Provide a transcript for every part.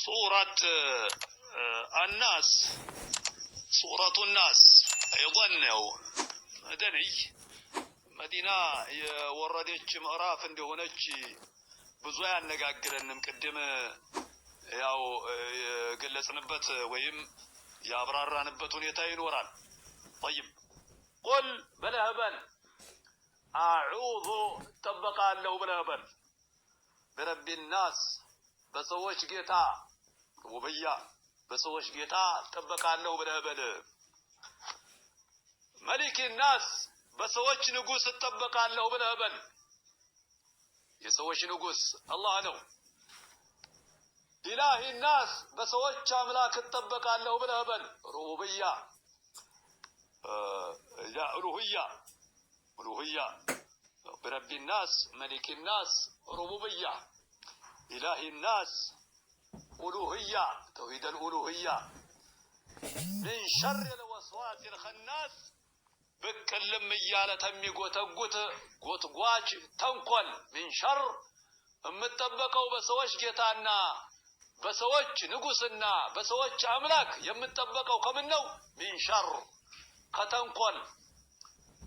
سورة الناس سورة الناس أيضا مدني مدينة وردتش مقراف عنده هناك بزوان نقاقرن مقدم ያው ገለጽንበት ወይም ያብራራንበት ሁኔታ ይኖራል طيب قل بلهبل اعوذ تبقالو بلهبل برب الناس በሰዎች ጌታ ወበያ በሰዎች ጌታ ተበቃለሁ በለበለ መሊክ الناس በሰዎች ንጉስ ተበቃለሁ በለበል የሰዎች ንጉስ አላህ ነው إله الناس بسوتش أملاك الطبقة له بالهبل ربوبية ألوهية برب الناس ملك الناس ربوبية إله الناس ألوهية توحيد الألوهية من شر الوسواس الخناس بكلم ميالة تمي قوت قواج تنقل من شر متطبقوا بسوش جيتانا بسوتش نقصنا بسوتش أملاك يمتطبقوا كمنو من شر كتنقل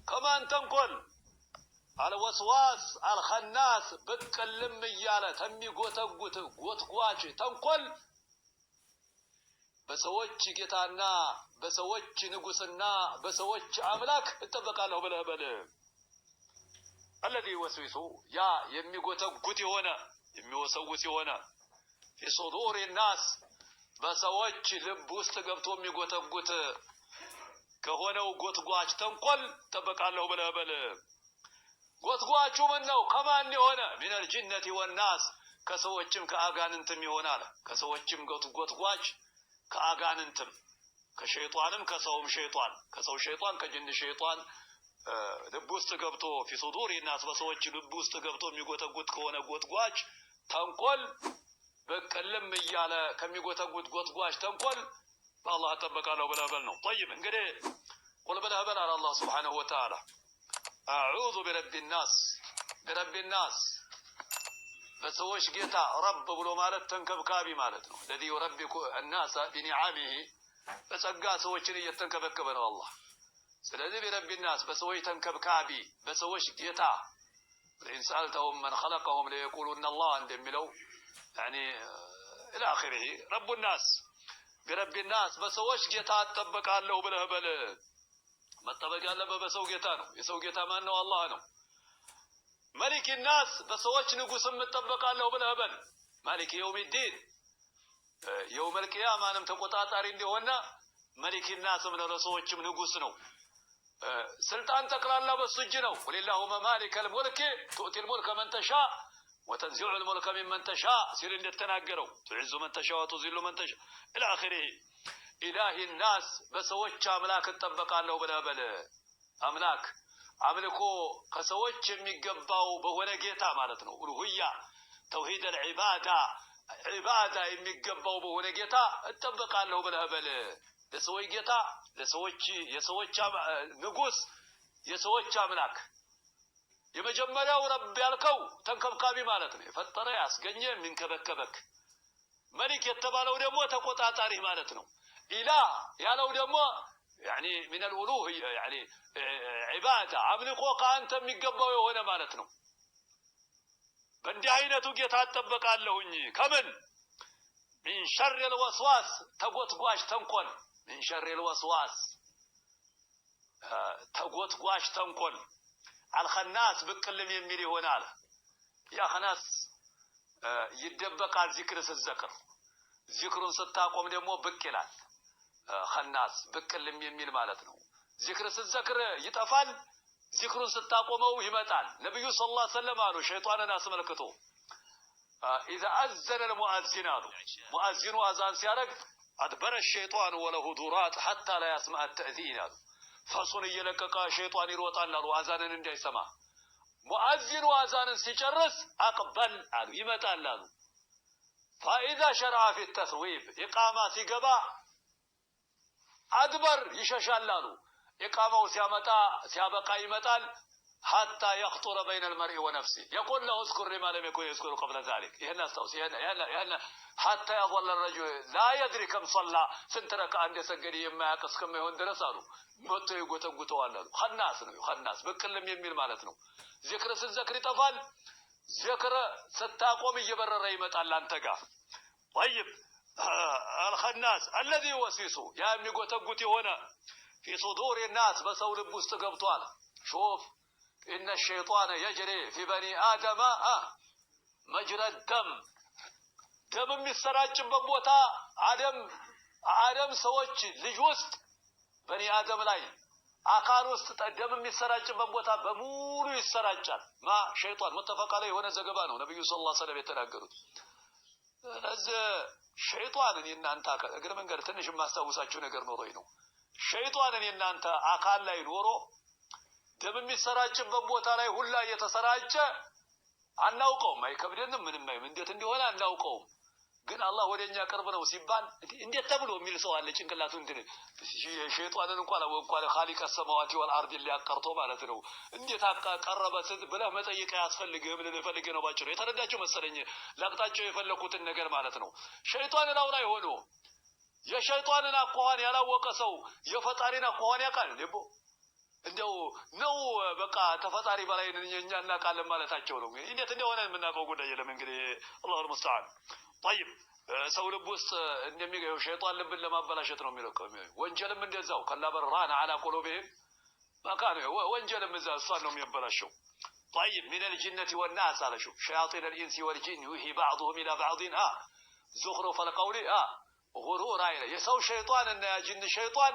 كمان تنقل الوسواس الخناس بتكلم ميالة تمي قوت قواج تنقل بسوتش جيتانا بسوتش نقصنا بسوتش أملاك اتطبقا له بالهبل الذي يوسوس يا يمي قوت هنا يمي وسوس هنا في صدور الناس بسوتش لبوس تقبتو مي قوت كهونا وقوت قواج تنقل تبقى له بالهبل قوت قواج منه كمان هنا من الجنة والناس كسوتشم كأغاننتم هنا كسوتشم قوت قواج كأغاننتم كشيطانم كسوم شيطان كسو شيطان كجن شيطان لبوس تقبتو في صدور الناس بسوتش لبوس تقبتو مي قوت كهونا قوت قواج تنقل بكلم مياله كم يقول قواج تنقل الله تبقى له بالهبل نو طيب انقري قل بالهبل على الله سبحانه وتعالى أعوذ برب الناس بسوش قيتا رب بلو مالت تنكب كابي مالتنا الذي يربك الناس بنعامه بس أقا سوشني يتنكب كبنا الله الذي برب الناس بسوي تنكب كابي بسوش قيتا لإن سألتهم من خلقهم ليقولون الله اندملوا يعني إلى آخره رب الناس برب الناس بسوش جيتا تبقى له بالهبل ما تبقى له بسو جيتانو يسو جيتا ما أنه الله نو ملك الناس بسوش نقوس متبقى له بالهبل ملك يوم الدين يوم القيامة أنا متقطع تارين دي هنا ملك الناس من الرسوش من نقوس نو سلطان تقرأ الله بالسجنو قل اللهم مالك الملك تؤتي الملك من تشاء وتنزع الملك ممن تشاء سير اللي تناقروا تعز من تشاء وتذل من تشاء إلى آخره إله الناس بسوتش أملاك اتبقى له بالهبل أملاك عملكو كسوتش ميقباو بهونا جيتا مالتنا ألوهية توحيد العبادة عبادة ميقباو بهونا جيتا اتبقى له بالهبل لسوي جيتا يسوتش نقوس يسوتش أملاك የመጀመሪያው ረብ ያልከው ተንከብካቢ ማለት ነው የፈጠረ ያስገኘ ምንከበከበክ መሊክ የተባለው ደግሞ ተቆጣጣሪ ማለት ነው ኢላህ ያለው ደግሞ يعني من الالوهيه يعني عباده አምልኮ ካንተ የሚገባው የሆነ ማለት ነው በእንዲህ አይነቱ ጌታ ተጠበቃለሁኝ ከምን من شر الوسواس ተጎትጓሽ ተንኮል من شر الوسواس ተጎትጓሽ ተንኮል الخناس بكلم يميلي هنا يا خناس يدبقال ذكر الذكر ذكر ستاقوم دمو بكلال خناس بكلم يميل مالتنا ذكر الذكر يطفال ذكر ستاقومو يمطال نبي صلى الله عليه وسلم قالوا شيطاننا اسملكتو اذا اذن المؤذن مؤذن اذان سيارك ادبر الشيطان وله دورات حتى لا يسمع التاذين فصون يلققا شيطان يروطال لو اذانن እንዳይሰማ مؤذن اذانن ሲጨርስ اقبل قالوا يمطال قالوا فاذا شرع في التثويب اقامه ሲገባ ادبر يششال قالوا اقامه ሲያመጣ ሲያበቃ ይመጣል حتى يخطر بين المرء ونفسه يقول له اذكر لما لم يكن يذكر قبل ذلك هنا استوصي هنا حتى يظل الرجل لا يدري كم صلى سنترك عند سجد ما يقص كم يهون درسالو መጥቶ ይጎተጉተዋል አሉ ኸናስ ነው ኸናስ በቅልም የሚል ማለት ነው ዚክር ስትዘክር ይጠፋል ዚክር ስታቆም እየበረረ ይመጣል አንተ ጋር طيب الخناس الذي يوسوس يا የሚጎተጉት የሆነ في صدور الناس በሰው ልብ ውስጥ ገብቷል شوف ان الشيطان يجري في بني ادم مجرى الدم ደም የሚሰራጭበት ቦታ አደም ሰዎች ልጅ ውስጥ በኒ አደም ላይ አካል ውስጥ ደም የሚሰራጭበት ቦታ በሙሉ ይሰራጫል ማ ሸይጣን متفق የሆነ ዘገባ ነው ነብዩ ሰለላሁ ዐለይሂ ወሰለም የተናገሩት ለዚህ ሸይጣንን እናንተ እግረ መንገድ ትንሽ ማስተዋወሳችሁ ነገር ኖሮኝ ነው ሸይጣንን እናንተ አካል ላይ ኖሮ ደም የሚሰራጭበት ቦታ ላይ ሁላ እየተሰራጨ አናውቀውም አይከብደንም ምንም እንዴት እንደሆነ አናውቀውም ግን አላህ ወደኛ ቅርብ ነው ሲባል እንዴት ተብሎ የሚል ሰው አለ ጭንቅላቱ እንትን ሸይጣንን እንኳን ኻሊቅ السماوات والارض ሊያቀርቶ ማለት ነው እንዴት አቀረበ ብለህ መጠየቅ ያስፈልግህ ምን ልፈልግ ነው ባጭሩ የተረዳችሁ መሰለኝ ላቅጣቸው የፈለኩትን ነገር ማለት ነው ሸይጣንን ላይ ሆኖ የሸይጣንን አቋን ያላወቀ ሰው የፈጣሪን አቋን ያውቃል ልቦ እንደው ነው በቃ ተፈጣሪ በላይ እኛና ቃል ማለታቸው ነው እንዴት እንደሆነ የምናውቀው ጉዳይ የለም እንግዲህ አላሁ المستعان طيب ሰው ልብ ውስጥ እንደሚገው ሸይጣን ልብን ለማበላሸት ነው የሚለቀው ወንጀልም እንደዛው ከላበራና على قلوبهم ማካነ ወንጀልም እዛው ነው የሚያበላሸው طيب من الجنة والناس على شوف شياطين الانس والجن يوحي بعضهم الى بعض زخرف القول غرور አይለ የሰው ሸይጣንና የጅን ሸይጣን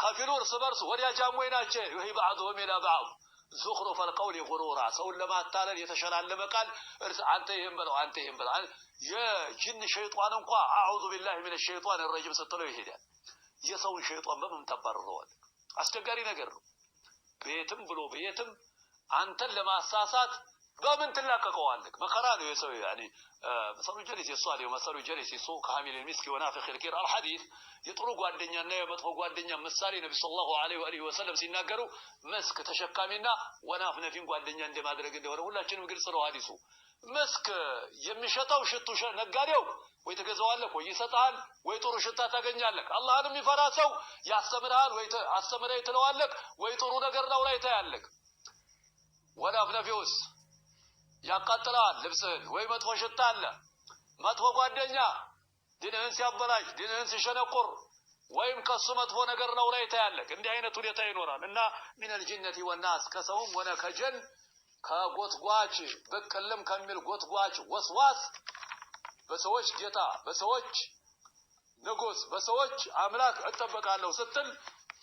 ከፊሉ እርስ በርስ ወዲያ ጃሞይ ናቸው يوحي بعضهم الى بعض زخرف القول غرورا ሰው ለማታለል የተሸላለመ ቃል አንተ ይሄን በለው አንተ ይሄን በለው የጅን ሸይጣን እንኳን አዑዙ ቢላሂ ሚነ ሸይጣን الرجيم ስትለው ይሄዳል የሰውን ሸይጣን በምን ተባረረዋል አስቸጋሪ ነገር ነው ቤትም ብሎ ቤትም አንተን ለማሳሳት በምን ትላቀቀዋለህ መከራ ነው የሰው يعني مثل جليس الصالح ومثل جليس السوء كحامل المسك ونافخ الكير الحديث የጥሩ ጓደኛና የመጥፎ ጓደኛ ምሳሌ ነብዩ ሰለላሁ ዐለይሂ ወሰለም ሲናገሩ መስክ ተሸካሚና ወናፍነፊን ጓደኛ እንደማድረግ እንደሆነ ሁላችንም ግልጽ ነው ሐዲሱ መስክ የሚሸጣው ሽቱ ነጋዴው ወይ ተገዛዋለህ ወይ ይሰጣል ወይ ጥሩ ሽታ ታገኛለህ አላህን የሚፈራ ሰው ያስተምራል ወይ አስተምረይ ትለዋለህ ወይ ጥሩ ነገር ነው ላይ ታያለህ ወናፍነፊውስ ያቃጥላል ልብስን ወይ መጥፎ ሽታ አለ መጥፎ ጓደኛ ዲንህን ሲያበላሽ ዲንህን ሲሸነቁር ወይም ከሱ መጥፎ ነገር ነው ላይ ታያለህ እንዲህ አይነት ሁኔታ ይኖራል እና من الجنة والناس ከሰውም ሆነ ከጀን ከጎትጓች በቀለም ከሚል ጎትጓች ወስዋስ በሰዎች ጌታ በሰዎች ንጉስ በሰዎች አምላክ እጠበቃለሁ ስትል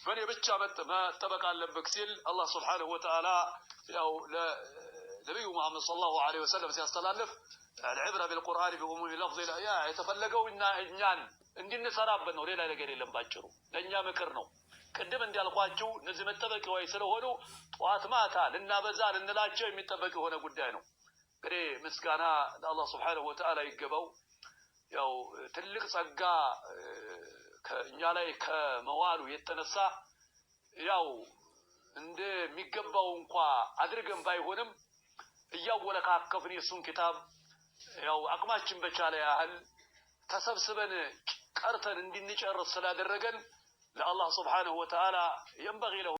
በኔ ብቻ መጠበቅ አለብክ ሲል አላህ Subhanahu Wa Ta'ala ያው ነብዩ መሐመድ ሰለላሁ ዐለይሂ ወሰለም ሲያስተላልፍ العبرة بالقرآن بعموم لفظ الآية የተፈለገውና እኛን እንድንሰራበት ነው ሌላ ነገር የለም ባጭሩ ለኛ ምክር ነው ቅድም እንዲያልኳችሁ እነዚህ መጠበቂያው ስለሆኑ ጧት ማታ ልናበዛ ልንላቸው የሚጠበቅ የሆነ ጉዳይ ነው እንግዲህ ምስጋና ለአላህ Subhanahu Wa Ta'ala ይገባው ያው ትልቅ ጸጋ ከኛ ላይ ከመዋሉ የተነሳ ያው እንደሚገባው እንኳን አድርገን ባይሆንም እያወለካከፍን የሱን ኪታብ ያው አቅማችን በቻለ ያህል ተሰብስበን ቀርተን እንድንጨርስ ስላደረገን ለአላህ Subhanahu Wa Ta'ala ينبغي له